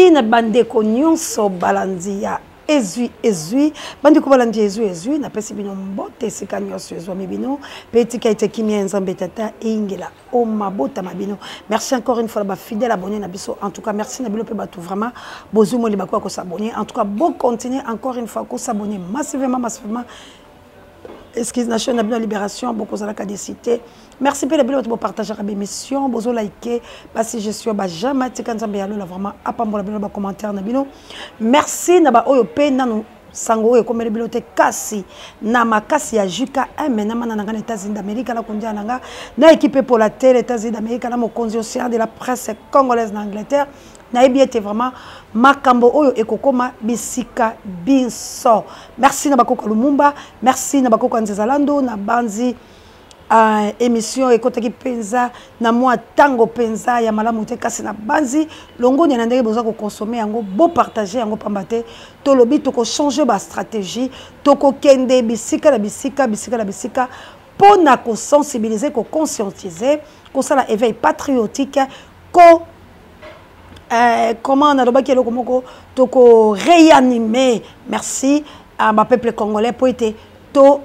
merci na bandeko nyonso balandia ezui bandeko balandia ezui na pesi bino mbote sika nyonso ezwa mibino petika ite kimia nzambe tata ingela o mabota mabino. Merci encore une fois ba fidèle abonné na biso. En tout cas merci na bilo pe batou vraiment bozu mo libako ko s'abonner. En tout cas bon continuer encore une fois ko s'abonner massivement. Excuse Nation Nabino Libération, beaucoup de la cité. Merci pour le partage de l'émission, beaucoup liker, parce que je suis jamais vraiment à pas mon commentaire Nabino. Merci Naba Oyope Nanu Sango et comme les bibliothèques Kassi, Nama Kassi ya Juka M, Nama Nanga États-Unis d'Amérique, la Kondia Nanga, na équipé pour la télé États-Unis d'Amérique, la Mokonzi océan de la presse congolaise d'Angleterre. Naïbi était vraiment Makambo Oyo Ekokoma Bisika Biso. Merci Nabako Lumumba, merci Nabako Nzezalando, Nabanzi émission Ekotaki Penza, na moi Tango Penza, ya malamu te kasi na banzi, longo ni nandeke besoin ko consommer yango, beau partager yango pambate, tolobi toko changer ba stratégie, toko kende bisika la bisika, pona ko sensibiliser, ko conscientiser, ko ça la éveil patriotique, ko comment on a le toko réanimer merci à ma peuple congolais pour être to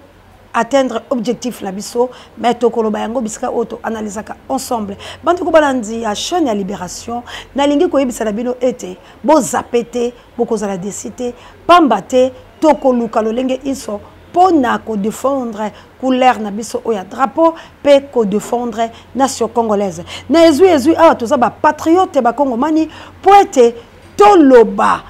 atteindre objectif la biso mais toko lo bayango bisika auto analysaka ensemble bantu ko balandi à chaîne ya libération na lingi ko yebisa la bino été bo zapete boko za la décité pambate toko luka lolenge iso pona ko défendre couleur na biso oya drapeau pe ko défendre nation congolaise na ezui ah toza ba patriote ba kongomani poete toloba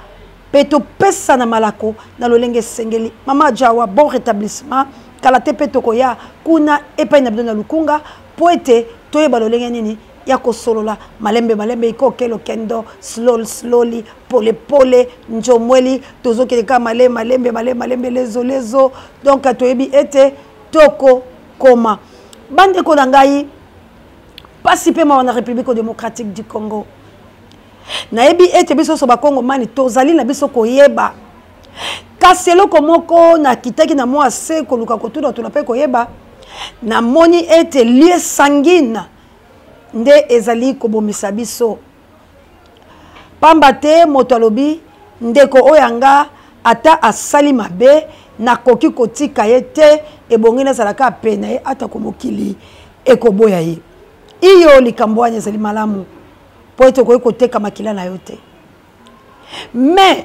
pe to pesa na malako na lolenge sengeli mama jawa bon rétablissement kala te pe toko ya kuna epa na bidona lukunga poete toyeba lolenge nini ya ko solola malembe iko kelo kendo slowly pole njomweli tozo keleka malembe lezo donc atoyebi ete toko koma bande ko nangai participer ma na République démocratique du Congo nayebi ete biso so ba Congo mani tozali na biso koyeba kaselo komoko na kitaki na moi se ko luka ko tuna pe koyeba na moni ete lieu sanguine nde ezali kobomisa biso pambate motolobi ndeko oyanga ata asali mabe na koki kotika yete ebongina zalaka pena ye ata komokili ekoboya ye iyo likambo anya ezali malamu po ete koki koteka makila na yote mais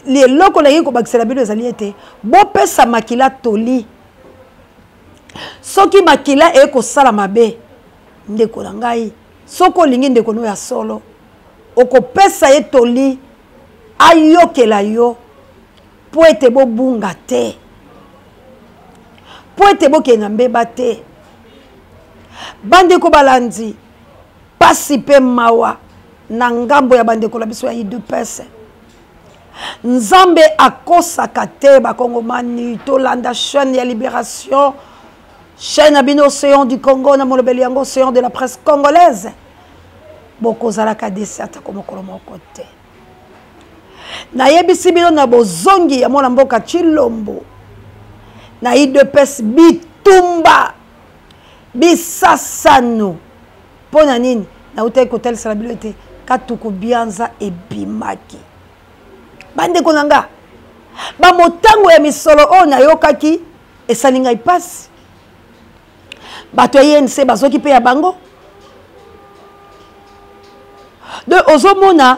les loko na ye ko bakisela bino ezali ete bopesa makila toli soki makila e ko sala mabe ndeko na ngai soko lingi ndeko no ya solo okopesa ye toli ayokela yo po ete bobunga te po ete bokenda mbeba te bandeko balandi pasi pe mawa na ngambo ya bandeko la biso ya UDPS nzambe akosaka te bakongomani tolanda chaîne ya libération chaîne abino océan du Congo na molobeli yango océan de la presse congolaise boko zalaka desata komokolo moko te na yebisi bino na bozongi ya mwana mboka Chilombo na UDPS bitumba bisasano pona nini na utai kotel salabilité katuku bianza ebimaki bande konanga ba motango ya misolo o na yokaki esalinga ipasi bato yense bazoki pe ya bango de ozomona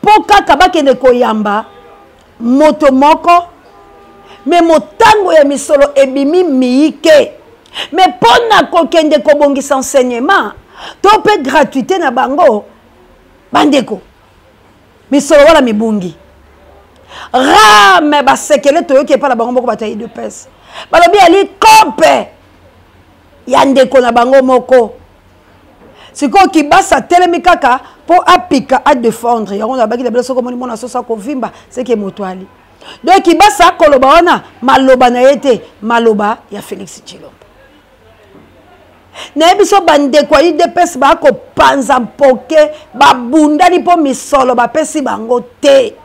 po kaka bakende koyamba moto moko me motango ya misolo ebimi miike me pona kokende kobongisa enseignement to pe gratuité na bango bandeko misolo wala mibungi rame basekele toyoki epa na bango moko bato ya UDPS balobi ali kompe ya ndeko na bango moko siko kibasa telemi kaka po apika a défendre yango na baki na bela soko moni mona sosa ko vimba seke motwali donc kibasa koloba wana maloba na yete maloba ya Félix Tshilombo na biso bandeko ya UDPS ba ko panza mpoke babundani po misolo bapesi bango te.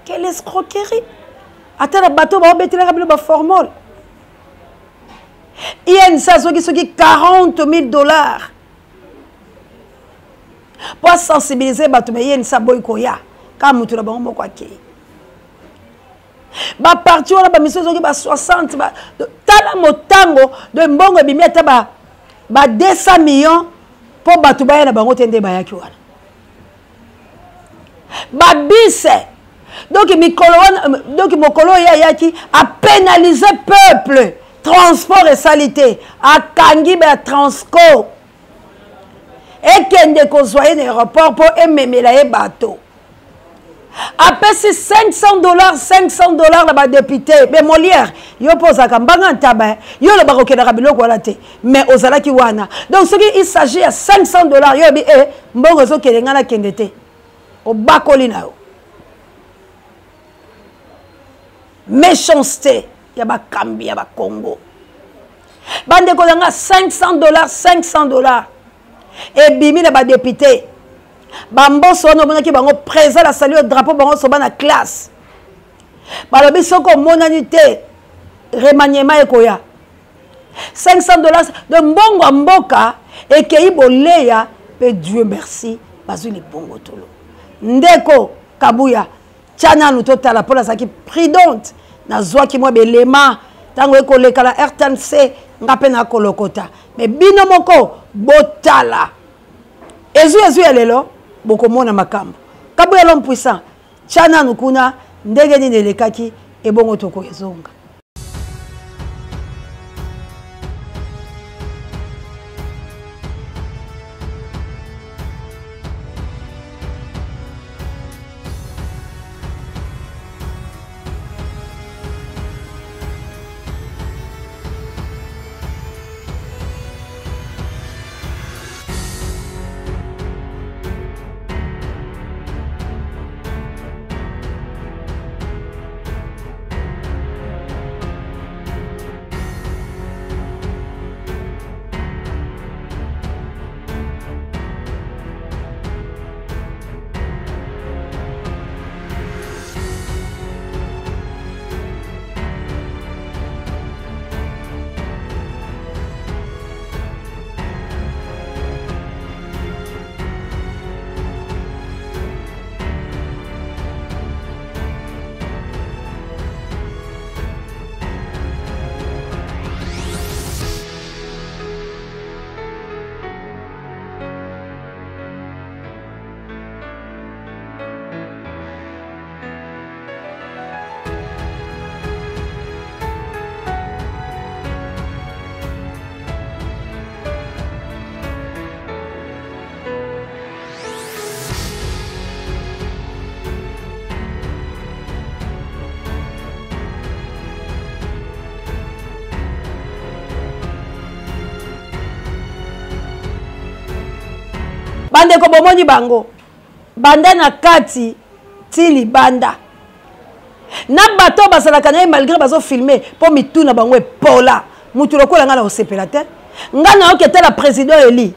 Quelle escroquerie! Attends, le bateau va obéir la formule. Il y a une saison qui est $40 000. pour sensibiliser bato me yeni sa boy koya ka mutu na bango moko akei ba parti wala ba mission zoki ba 60 ba tala motango de mbongo bimi ata ba 200 millions pour bato ba na bango tende ba yaki wala ba bise donc mokolo ya yaki a pénaliser peuple transport et salité a kangi ba transco et kende ko soye l'aéroport pour ememela e bateau après c'est $500 $500 là-bas député mais Molière yo pose à kambanga ntaba yo le baroke na biloko wala te mais ozala ki wana donc ce qui il s'agit à $500 yo bi mbongo zo kelenga na kendete o bakoli na yo méchanceté ya ba kambi ya ba Congo bande ko nga $500 et bimi na ba député bamboso no monaki bango présent la salut au drapeau bango so bana classe balobi soko monani te remaniement ekoya $500 de mbongo mboka et kei boleya pe Dieu merci bazui le bongo tolo ndeko kabuya tchana nous totala pour la saki prudente na zwa ki mo belema tango ekoleka la RTNC ngape na kolokota mais bino moko botala ezu elelo boko mona makambo kabuya l'homme puissant tchana nukuna ndege ni nelekaki ebongo toko ezonga bande ko bomoni bango banda na kati ti libanda na bato basalaka na malgré bazo filmer po mituna bango epola mutu lokola nga na osepela te nga na okete la président eli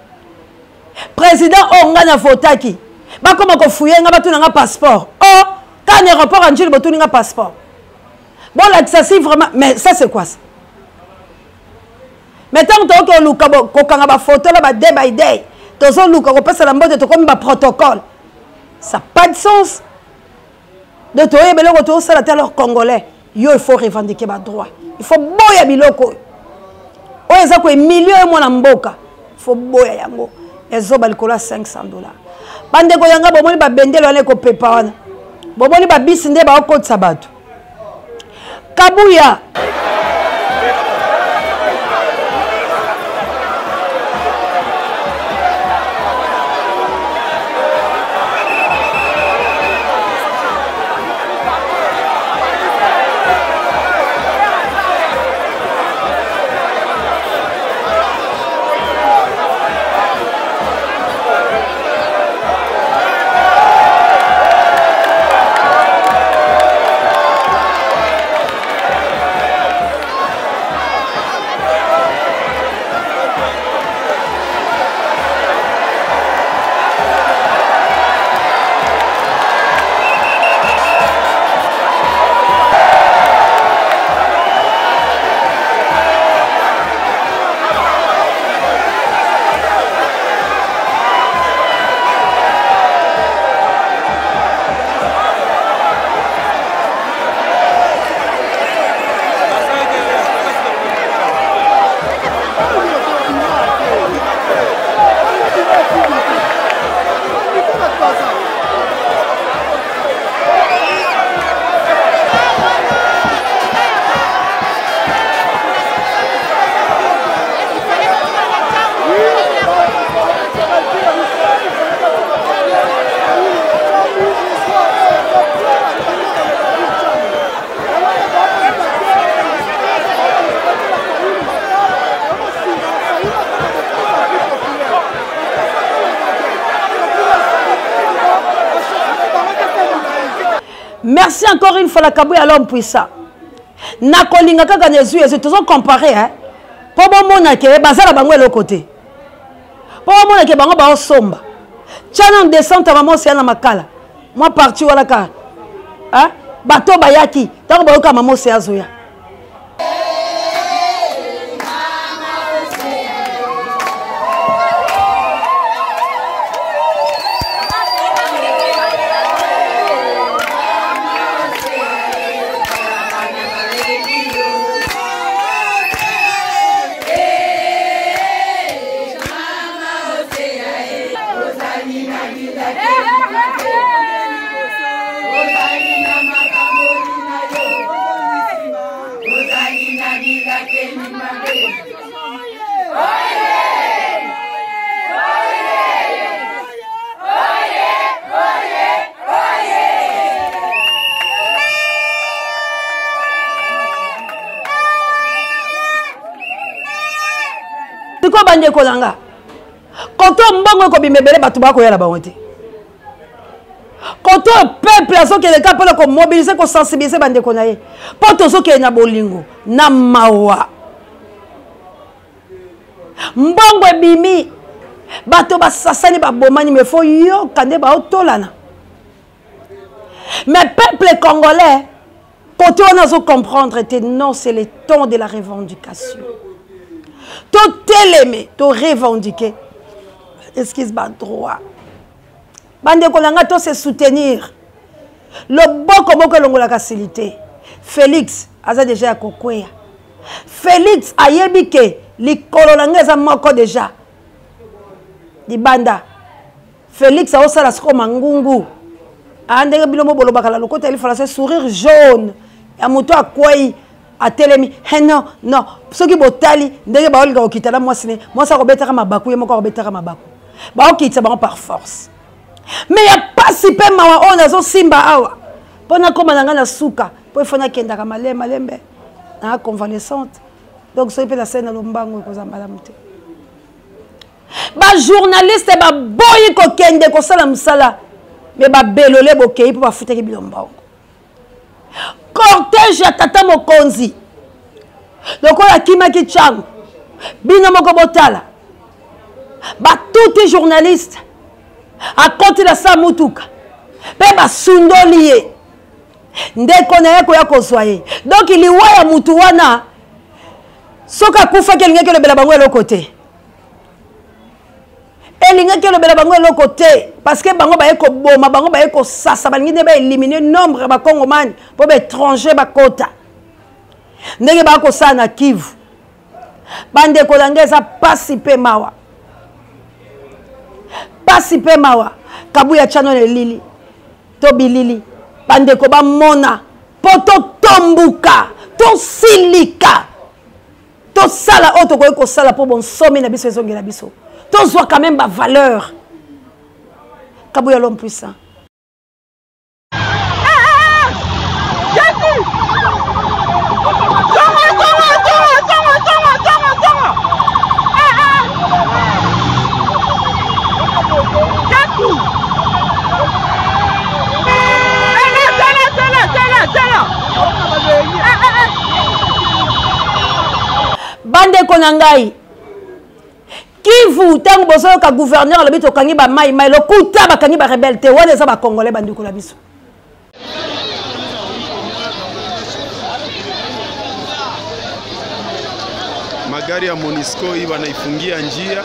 président o nga na votaki bakoma kofuye nga batuna nga passeport oh quand aéroport anjili botuni nga passeport bon là ça c'est vraiment mais ça c'est quoi ça mais tant que tu as luka kokanga ba photo là ba day by day tozo luka ko pesa la mbote to comme ba protocole ça n'a pas de sens de toye beloko to sala alors congolais yo il faut revendiquer ba droit il faut boya biloko o eza ko milieu mo na mboka il faut boya yango ezo balikola $500 bande ko yanga bomoni ba bendelo ane ko pepa wana bomoni ba bisinde ba okotsa bato kabuya Merci encore une fois la Kabouya l'homme puissant. Na kolinga kaka nezu yezu tous comparer hein. Po bon mona ke bazala bango le côté. Po bon mona ke bango ba somba. Tchana descente maman c'est na makala. Moi parti wala ka. Hein? Bato bayaki. Tango ba yoka maman c'est azoya. Tiko bande kolanga. Koto mbongo ko bimebele batu bako ya la bangote. Koto peuple aso ke le ka pela ko mobiliser ko sensibiliser bande ko naye. Poto so ke na bolingo na mawa. Mbongo bimi bato basasani ba bomani me fo yo kande ba otolana. Mais peuple congolais koto on a so comprendre était non c'est le temps de la revendication. Tout télémé, tout revendiquer. Excuse moi droit. Bande kolanga to se soutenir. Le boko longo la facilité. Félix aza déjà kokwea. Félix ayebike likolo langa za moko déjà. Di banda. Félix a osala siko mangungu. Andenge bilomo bolo bakala lokota il fallait sourire jaune. Ya moto akwai a telemi. Hey non, non. Soki botali ndenge ba olga okitala moi sine. Moi ça robetaka mabaku yemo ko robetaka mabaku. Ba okitsa ba par force. Mais ya pas si pe mawa on azo simba awa. Pona koma nanga na suka. Po ifanya kenda ka malembe. Na convalescente. Donc so pe la scène lombango ko zambala mute. Ba journaliste ba boyi ko kende ko sala msala. Mais ba belole bokei po ba futaki bilombango. Cortège ya tata mokonzi. Donc on a kimaki chango. Bino moko botala. Ba tout journaliste. A côté la sa mutuka. Pe ba sundoliye. Ndeko na yako yako soye. Donc il y a mutu wana. Soka kufa kelinga ke le bela bango le côté. Elinga ke le bela bango le côté parce que bango ba yeko boma bango ba yeko sasa balingi ne ba éliminer nombre ba congomani pour ba étranger ba kota. Ndenge ba ko sana Kivu. Bande ko langeza pasi pe mawa. Pasi pe mawa. Kabuya chano le lili. Tobi lili. Bande ko ba mona. Poto tombuka. To silika. To sala auto ko sala pour bon somme na biso ezongi na biso. To zwa quand même ba valeur. Kabuya l'homme puissant. Bande konangai Kivu tango boso ka gouverneur le bito kangi ba mai mai lo kuta ba kangi ba rebelle te wana za ba congolais bandi ko la biso magari ya Monisco hii wanaifungia njia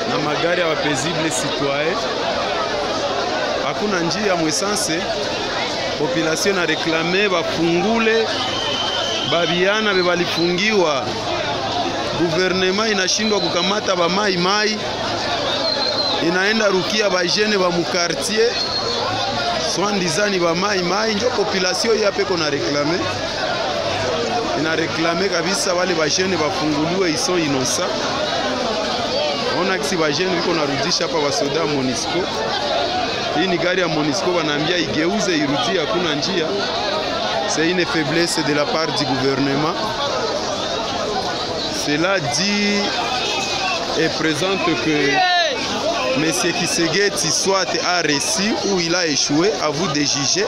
na magari ya paisible citoyen hakuna njia mwesanse population na réclamer bafungule babiana be balifungiwa gouvernement inashindwa kukamata ba mai mai inaenda rukia ba jeune ba mu quartier swandizani ba mai mai njo population yape kona réclamer ina réclamer kabisa wale ba jeune bafunguliwe iso innocent ona kisi ba jeune biko narudisha hapa ba soda Monisco hii ni gari ya Monisco wanaambia igeuze irudie hakuna njia. C'est une faiblesse de la part du gouvernement. Cela dit et présente que Monsieur Kisegeti soit a réussi ou il a échoué, à vous de juger.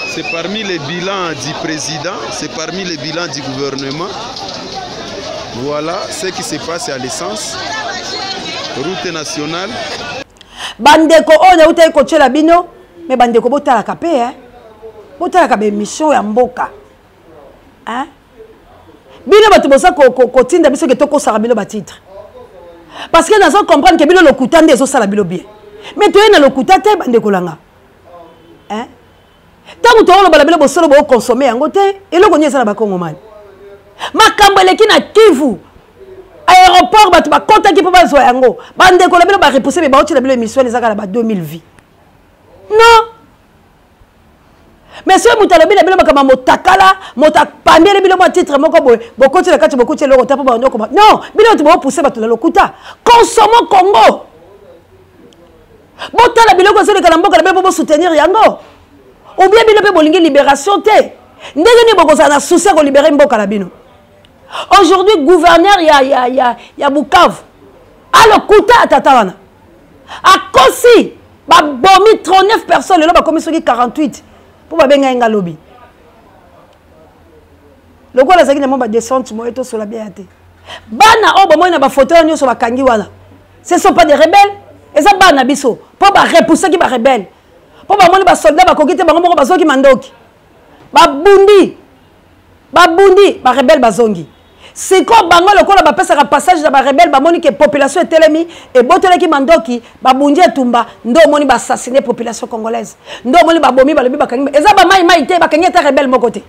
C'est parmi les bilans du président, c'est parmi les bilans du gouvernement. Voilà ce qui se passe à l'essence. Route nationale. Bandeko on a outé coaché la bino, mais bandeko bota la capé hein. Bota la capé mission ya mboka. Hein? Bino batu bosa ko tinda biso ke toko sara bino ba titre. Parce que nous comprendre que bino lokuta nde zo sala bilo bien. Mais tu es na lokuta te bandeko langa. Hein? Tant que tu as le bosolo bo consommer yango te, eloko nyesa na ba kongomani. Makambo eleki na Kivu. Aéroport batu ba konta ki pa ba zo yango. Bandeko la bilo ba repousser be ba oti la bilo émission les aka ba 2000 vies. Non. Mais si vous avez dit que vous avez motakala, motakpambi le bilo titre moko boy, beaucoup de kati beaucoup de loko tapo ba ndoko. Non, bilo tu vas pousser bato na lokuta. Consommons Congo. Bota la bilo ko se le kalamboka la bilo pour soutenir yango. Ou bien bilo pe bolingi libération te. Ndenge ni boko na souci ko libérer mboka la bino. Aujourd'hui gouverneur ya Bukavu. A lokuta tatawana. A Kosi, ba bomi 39 personnes le ba commission 48. Pour ba benga nga lobby. Le quoi la zaki na mba descente mo eto sur la biate. Bana o ba mo na ba photo nyo so ba kangi wana. Ce sont pas des rebelles, et ça bana biso. Pour ba repousser qui ba rebelle. Pour ba mo ba soldat ba kokite ba mo ba zoki mandoki. Ba bundi. Ba rebelle ba zongi. C'est quoi bango le quoi ba pesa ka passage da ba rebelle ba moni que population est telemi et botele ki mandoki ba bundi etumba ndo moni ba assassiner population congolaise ndo moni ba bomi ba lebi ba kangi eza ba mai te ba kangi ta rebelle mo côté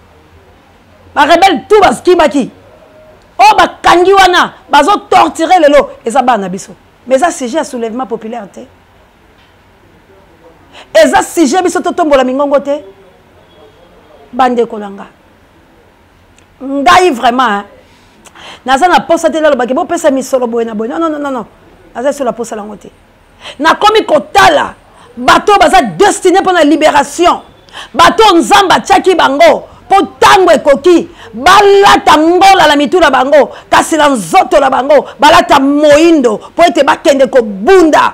ba rebelle tout ba ski baki o ba kangi wana ba zo torturer le lo eza ba na biso mais ça c'est un soulèvement populaire te eza sujet biso to tombola mingongo te bande kolanga ngai vraiment hein? Naza na posa te lalo bakebo pesa misolo boye na boye non naza sur la posa la ngote na komi kotala bato baza destiné pour la libération bato nzamba tchaki bango po tango ekoki balata ngola la mitula bango kasi la nzoto la bango balata moindo po ete bakende ko bunda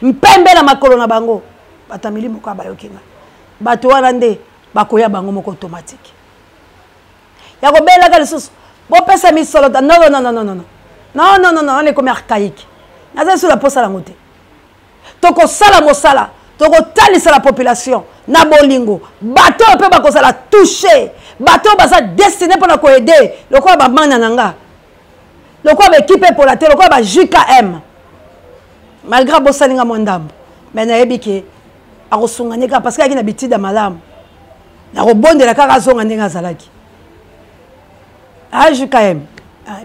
mpembe na makolo na bango batamili moko bayokinga bato wana nde bakoya bango moko automatique ya ko bela ka lisusu bon pesa mi solo non on est comme archaïque naza sur la posa la ngote toko sala mosala toko talisa la population na bolingo bato pe ba ko sala toucher bato baza destiné pour na ko aider le quoi ba mana nanga le quoi ba équipe pour la terre le quoi ba JKM malgré bosalinga mondambo mais na ebike akosunganyeka parce que akina bitida malamu na robondela kaka zonga ndenga zalaki JKM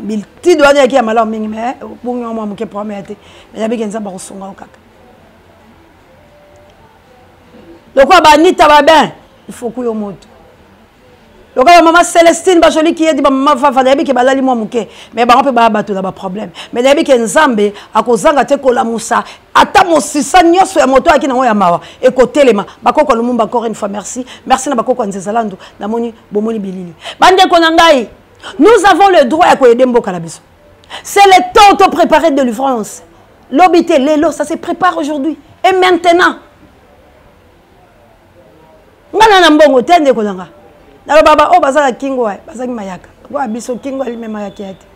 bilti doit dire qu'il y a malheur mingi mais pour moi mon qui promettait mais il y a bien ça ba kosunga okaka donc quoi ba nita ba ben il faut que yo moto donc maman Célestine ba joli qui est dit maman fa fa que ba lali moi muke mais ba pe ba bato na ba problème mais il y a bien nzambe akozanga te ko la musa ata mosisa nyoso ya moto akina ya mawa e ko telema ba ko lumumba encore une fois merci na ba ko nzezalandu na moni bomoni bilili bande ko na ngai. Nous avons le droit à aider Mboka Labiso. C'est le temps de préparer de l'ouvrance. L'obité, l'élo, ça se prépare aujourd'hui. Et maintenant. Ngana mbongo tende kolanga. Na baba o bazala kingo ai, bazaki mayaka. Kwa biso kingo ali mema yaki ate.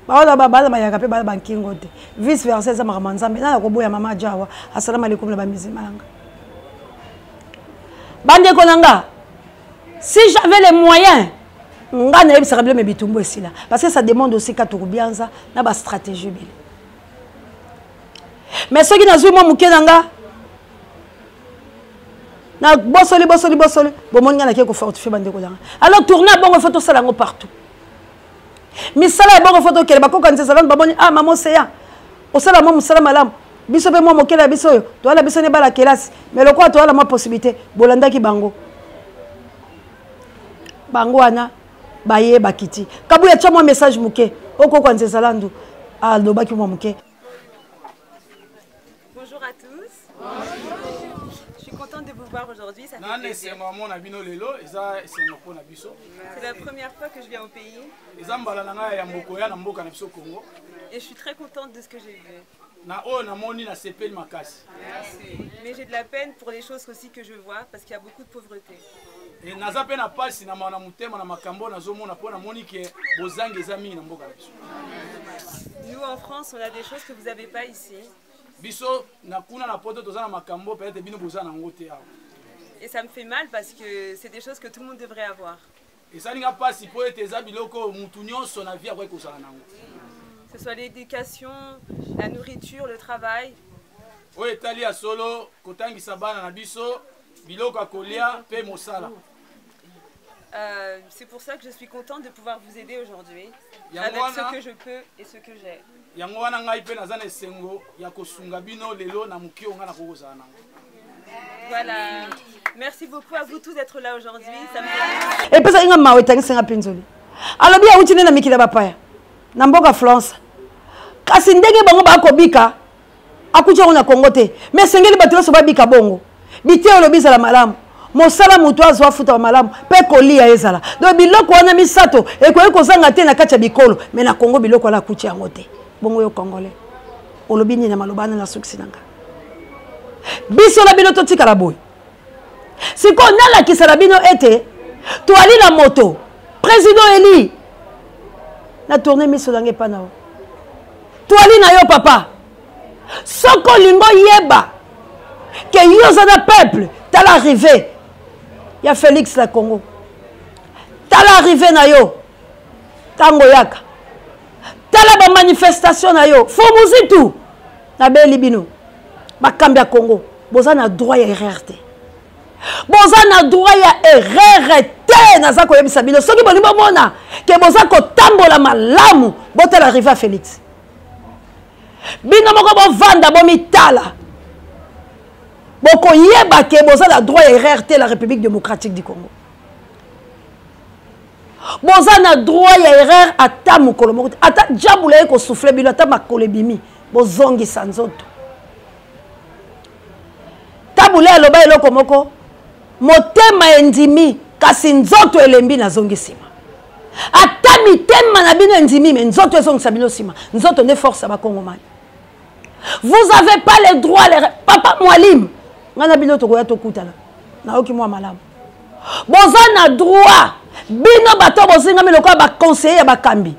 Ba ola baba mayaka pe baba kingo te. Vice versa za maramanzambe na ko boya mama jawa. Assalamu alaikum la bamizi malanga. Bande kolanga. Si j'avais les moyens parce que ça demande aussi qu'à tout bien ça na ba stratégie bile mais ceux qui n'ont pas mouké nanga na bosoli bon mon ngana ki ko fortifier bande ko nanga alors tourner bongo photo sala ngo partout misala bongo photo kele ba ko kanze sala ba boni ah maman c'est ya o sala mo musala malam biso pe mo mokela biso yo to ala biso ne bala kelasi mais le quoi to ala ma possibilité bolanda ki bango wana baye bakiti kabuya tcha moi message muke oko kwa nzezalandu aldo baki moi muke. Bonjour à tous. Bonjour. Je suis contente de vous voir aujourd'hui, ça fait plaisir. C'est la première fois que je viens au pays. Et je suis très contente de ce que j'ai vu. Mais j'ai de la peine pour les choses aussi que je vois parce qu'il y a beaucoup de pauvreté. Nous en France, on a des choses que vous n'avez pas ici. Et ça me fait mal parce que c'est des choses que tout le monde devrait avoir. Que ce soit l'éducation, la nourriture, le travail. C'est pour ça que je suis contente de pouvoir vous aider aujourd'hui avec ce que je peux et ce que j'ai. Voilà. Merci beaucoup à vous tous d'être là aujourd'hui. Ça me fait... Et puis ça y a ma wetang senga pinzoli. Alors bien uti na mikila bapaya. Na mboka France. Kasi ndenge bango ba ko bika. Akucha ona kongote. Mais sengeli batelo so ba bika bongo. Bité olobisa la malamu. Mosala mutu azwa futa malamu pe kolia ezala. Donc biloko wana misato ekoye kozanga te na kacha bikolo. Mais na Congo biloko la kuchi yango te. Bongo yo congolais. Olobi ni na malobana na suksi nanga. Biso la bino totika la boy. Si qu'on a la kisarabino été, tu ali la moto, président Eli, na tourné mis sur l'ange panao. Tu ali na yo papa. Soko lingo yeba, que yozana peuple, t'as l'arrivée. Il y a Félix la Congo. T'as l'arrivée na yo, tango yaka. T'as la manifestation na yo, fomuzi tout. Na beli bino, bakambia Congo, bozana droit ya RRT. Boza na droit ya erreur te na za ko yebisa bino soki bolimbo mona ke boza ko tambola malamu bote la riva Félix bino moko bo vanda bo mitala boko yeba ke boza na droit ya erreur te la République démocratique du Congo boza na droit ya erreur ata mokolo moko ata jabula ko souffler bino ata makolo bimi bozongi sanzoto tabula loba eloko moko motema endimi kasi nzoto elembi na zongi sima ata mitema na bino endimi mais nzoto ezongisa bino sima nzoto ne force ba kongomani vous avez pas les droits les papa mwalim ngana bino to koya to kutala na oki mwa malamu boza na droit bino bato bozinga mi lokwa ba conseiller ba kambi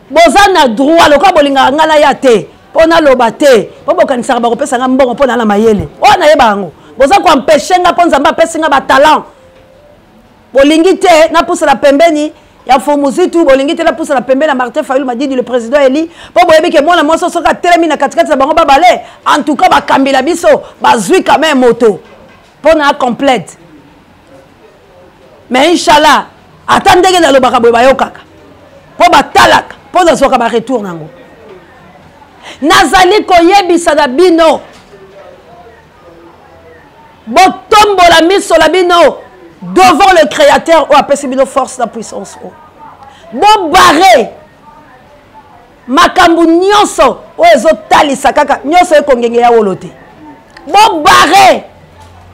boza na droit lokwa bolinga ngana ya te pona loba te po bokanisa ba kopesa nga mbongo pona na mayele ona yeba ngo boza ko empêcher nga ponza mba pesinga ba talent bolingi te na pousse la pembeni ya fomuzitu bolingi te na pousse la pembeni na Martin Fayulu m'a dit le président Eli po boyebi ke mwana moso soka telemi na katikati na bango babale en tout cas ba kambila biso bazui quand même moto pona complète mais inchallah attendez na lobaka boye bayokaka po batalaka po za soka ba retour nango nazali koyebisa na bino botombo la miso la bino devant le créateur ou apesi bino force la puissance o bo barré makambu nyonso o ezotalisa kaka nyonso ekongenge ya wolote bo barré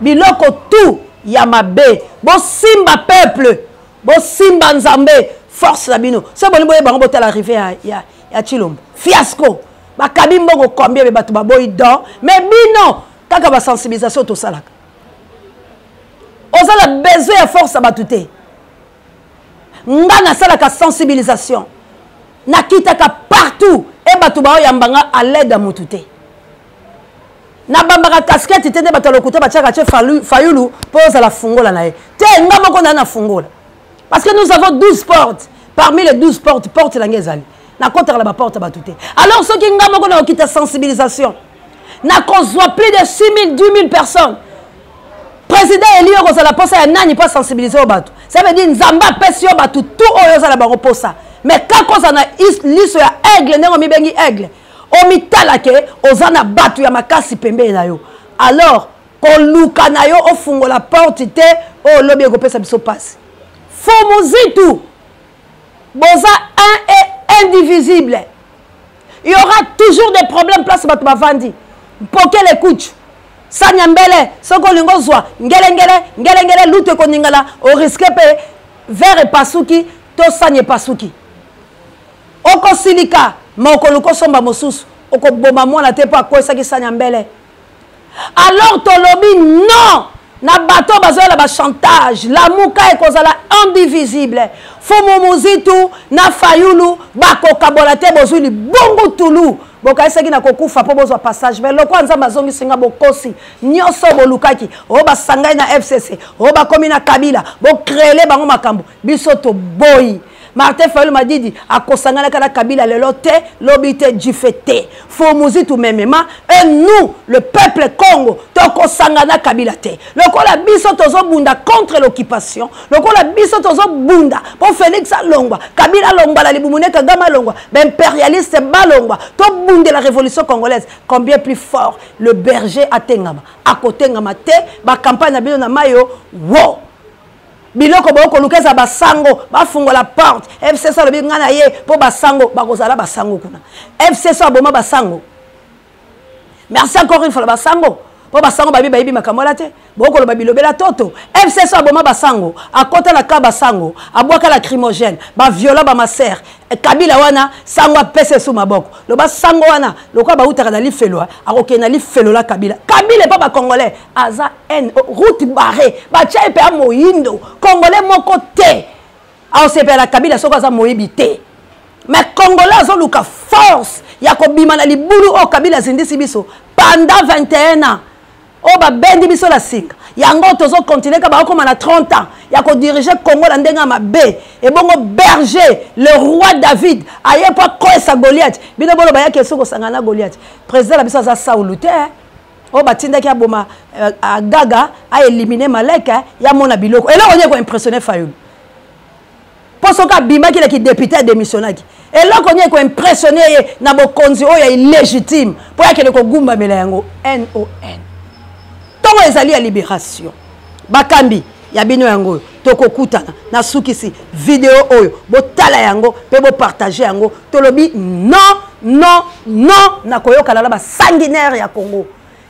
biloko tout ya mabe bo simba peuple bo simba nzambe force la bino so boni boye bango botala arrivé ya Chilombo fiasco bakabi mbongo combien be bato baboyi don mais bino kaka ba sensibilisation to salaka oza la besoin ya force à batute nga na salaka sensibilisation nakitaka partout et bato bao yambanga à l'aide à motute na bambaka casquette te ne bato lokuta batiaka che Fayulu pose la fungola na ye te nga moko na fungola parce que nous avons 12 portes parmi les 12 portes la ngezali na kota la porte batute alors ce qui nga moko na okita sensibilisation na kozwa plus de 6 000 10 000 personnes président Eli kozala posa ya nani pas sensibiliser au bato ça veut dire nzamba pesi yo bato tout oyo za la bango posa mais kako za na liso ya aigle ndenge mibengi aigle o mitala ke ozana bato ya makasi pembe na yo alors koluka na yo ofungola porte te o lobi ekopesa biso passe fomuzitu boza un et indivisible il y aura toujours des problèmes place bato bavandi poke les couches Sanya mbele soko lingo zwa ngele lute ko ningala o risque pe vers pasuki to sanye pasuki oko silika moko luko somba mosusu okoboma mwana te po akwesaki sanya mbele. Alors tolobi non na bato bazola ba chantage la muka ekozala indivisible fomo muzitu na fayulu bakokabola te bozuli bongo tulu bokaisaki na kokufa po bozwa passage mais loko nzamba zongi singa bokosi nyoso bolukaki o basangai na FCC o bakomi na Kabila bo créer bango makambo biso to boy Martin Fayulu Madidi a kosangana kala Kabila lelote lobité du fêté fomuzi tout memema et nous le peuple Congo to kosangana Kabila te lokola biso tozo bunda contre l'occupation lokola biso tozo bunda pour Félix Alongwa Kabila Longwa la libumune Kagama Longwa impérialiste balongwa to bunde la révolution congolaise combien plus fort le berger atengama à côté ngama te ba campagne na bino na mayo wo biloko boko lukeza basango bafungo la porte FCC lobi ngana ye po basango bakozala basango kuna FCC aboma basango merci encore une fois basango po basango babi makamola te boko lo babilobela toto FCC aboma basango akota la ka basango abwaka la crimogène ba viola ba maser Kabila wana sango pese sous maboko lo basango wana lokwa ba utaka na lifelo akokena lifelo la Kabila pas ba congolais aza en route barrée ba tchape a moyindo congolais moko te a sepe la Kabila soko aza moyibité mais congolais zo luka force ya ko bima na libulu o Kabila zindisi biso pendant 21 ans o ba bendi biso la singa yango tozo continuer ka ba ko na 30 ans ya ko diriger Congo la ndenga mabe et bongo berger le roi David aye pas ko sa Goliath bino bolo ba ya ke soko sangana Goliath président la biso za Saoul te o batinda ki aboma Gaga a éliminé Maleka ya mona biloko et là on est ko impressionner Fayulu posoka bima ki la ki député démissionnaki et là on est ko impressionner na bokonzi o ya illégitime pour ya ke ko gumba mela yango NON tongo ezali ya libération bakambi ya bino yango toko kutana na sukisi vidéo oyo botala yango pe bo partager yango tolobi non na koyoka la ba sanguinaire ya Congo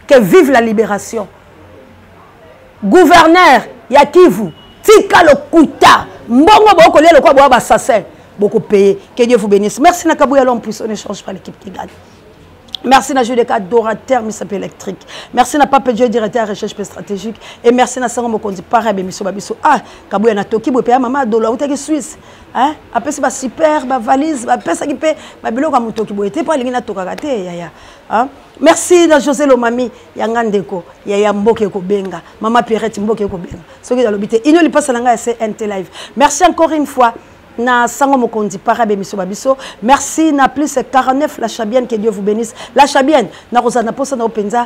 que vive la libération gouverneur ya Kivu tika lokuta mbongo boko lelo kwa ba assassin beaucoup payé que Dieu vous bénisse merci na Kabouya l'homme puissant on échange par l'équipe qui gagne. Merci à Jules Dorateur, Miss électrique. Merci à Pape Dieu, directeur de recherche stratégique. Et merci à Sango Mokondi, pareil, Miss Babiso. Ah, Kabouya na Toki, Bopé, Maman, Dola, Outaki Suisse. Hein? Après, c'est super, valise, après, ça qui peut, Babilo, comme Toki, Boété, pas les Tokagate, yaya. Merci à José Lomami, Yangandeko, Yaya Mboke Kobenga, Maman Pierrette Mboke Kobenga. Ce qui est dans l'habité. Il ne passe à l'anga, c'est NT Live. Merci encore une fois. Na sango mokondi parabe miso babiso merci na plus 49 la chabienne que Dieu vous bénisse la chabienne na rozana posa na openza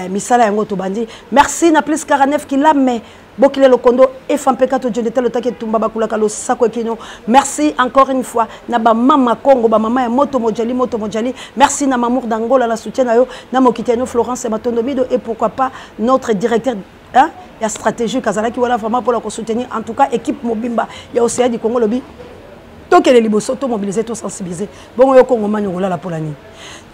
misala yango to bandi merci na plus 49 qui la mais bokile lokondo et fampeka to joneta lotake tumba bakula kalo sako kino merci encore une fois na ba mama Congo ba mama ya moto mojali merci na mamour d'Angola la soutien na yo na mokiteno Florence Matondo Bido et pourquoi pas notre directeur hein il y a stratégie kazalaki voilà vraiment pour la soutenir en tout cas équipe Mobimba il y a Océan du Congo lobby donc les liboso to mobiliser to sensibiliser bon yo Congo manyola la polani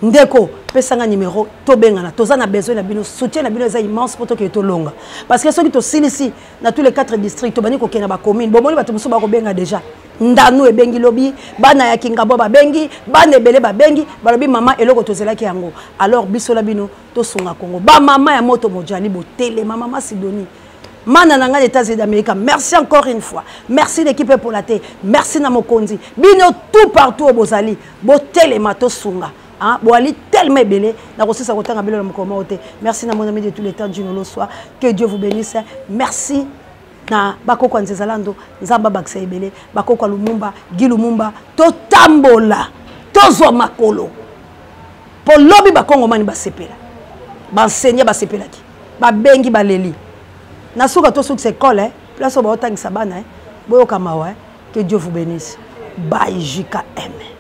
ndeko pesanga numéro to bengana toza na besoin na bino soutien na bino est immense pour to que to longa parce que ceux qui to silisi dans tous les 4 districts to bani ko kena ba commune bon bato muso ba ko benga déjà ndanu e bengi lobi bana ya kingabo ba bengi bana ebele ba bengi balobi mama eloko tozelaki yango alors biso la bino to sunga Congo ba mama ya moto mojali bo tele mama Sidoni Mana nanga États-Unis d'Amérique. Merci encore une fois. Merci l'équipe pour la thé. Merci na mokondi. Bino tout partout au Bozali. Botel mato sunga. Hein, boali tellement belé. Na reçu sa kotanga belo na mokoma ote. Merci na mon ami de tous les temps du nolo soir. Que Dieu vous bénisse. Merci na bakoko nzezalando nzamba bakse ebele bakoko Lumumba Guy Lumumba to tambola tozo makolo. Po lobi bakongo mani basepela. Ba enseigner basepelaki. Ba bengi baleli. Nasuka to suk école place au botang sabana boyo kamawa que Dieu vous bénisse. Bye JKM.